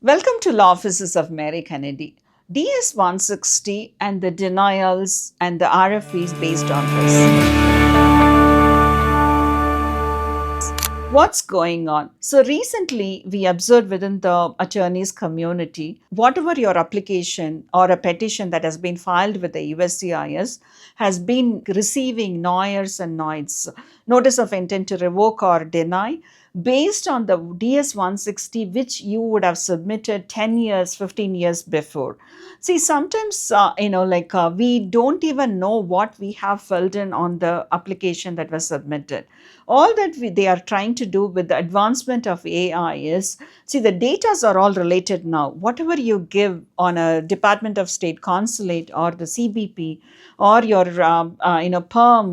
Welcome to Law Offices of Mary Kennedy. DS-160 and the denials and the RFEs based on this. What's going on? So, recently we observed within the attorneys community, whatever your application or a petition that has been filed with the USCIS has been receiving NOIRs and NOIDs, notice of intent to revoke or deny, based on the DS-160 which you would have submitted 10 years, 15 years before. See, sometimes, we don't even know what we have filled in on the application that was submitted. All that they are trying to do with the advancement of AI is, see, the datas are all related now. Whatever you give on a Department of State consulate or the CBP or your perm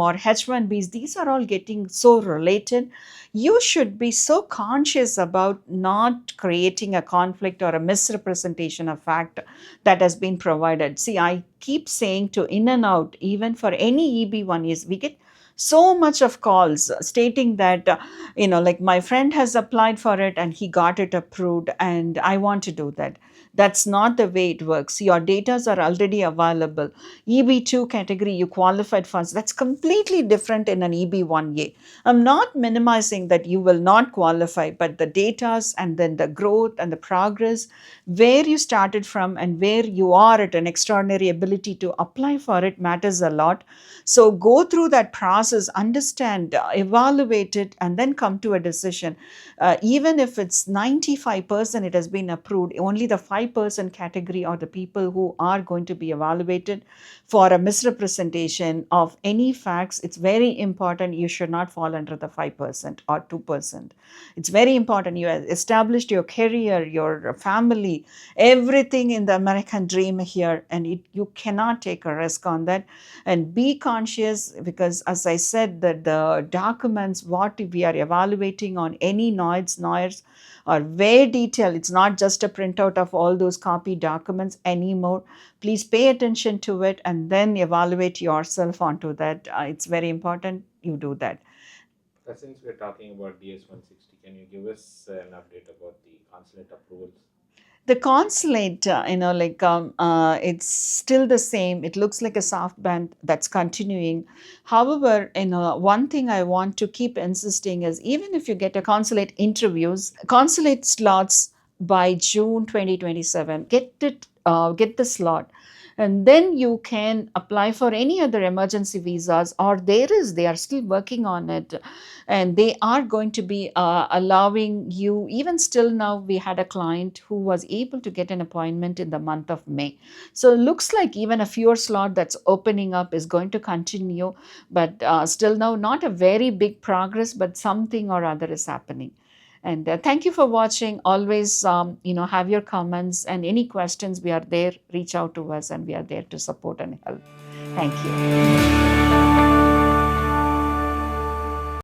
or H1Bs, these are all getting so related. You should be so conscious about not creating a conflict or a misrepresentation of fact that has been provided. See, I keep saying to in and out, even for any EB1 is we get so much of calls stating that like my friend has applied for it and he got it approved and I want to do that. That's not the way it works. Your datas are already available. EB2 category you qualified for, that's completely different in an EB1A. I'm not minimizing that you will not qualify, but the datas and then the growth and the progress, where you started from and where you are at an extraordinary ability to apply for it matters a lot. So go through that process, understand, evaluate it, and then come to a decision. Even if it's 95% it has been approved, only the 5% category are the people who are going to be evaluated for a misrepresentation of any facts. It's very important you should not fall under the 5% or 2%. It's very important you have established your career, your family, everything in the American dream here, and you cannot take a risk on that. And be conscious, because as I said, that the documents what we are evaluating on any NOIRs are very detailed. It's not just a printout of all those copy documents anymore. Please pay attention to it and then evaluate yourself onto that. It's very important you do that. Since we're talking about DS-160, can you give us an update about the consulate approvals? The consulate, it's still the same. It looks like a soft band that's continuing. However, one thing I want to keep insisting is, even if you get a consulate interviews, consulate slots by June 2027, get the slot, and then you can apply for any other emergency visas, or they are still working on it, and they are going to be allowing you. Even still now, we had a client who was able to get an appointment in the month of May. So looks like even a fewer slot that's opening up is going to continue, but still now not a very big progress, but something or other is happening. And thank you for watching. Always, have your comments and any questions. We are there. Reach out to us, and we are there to support and help. Thank you.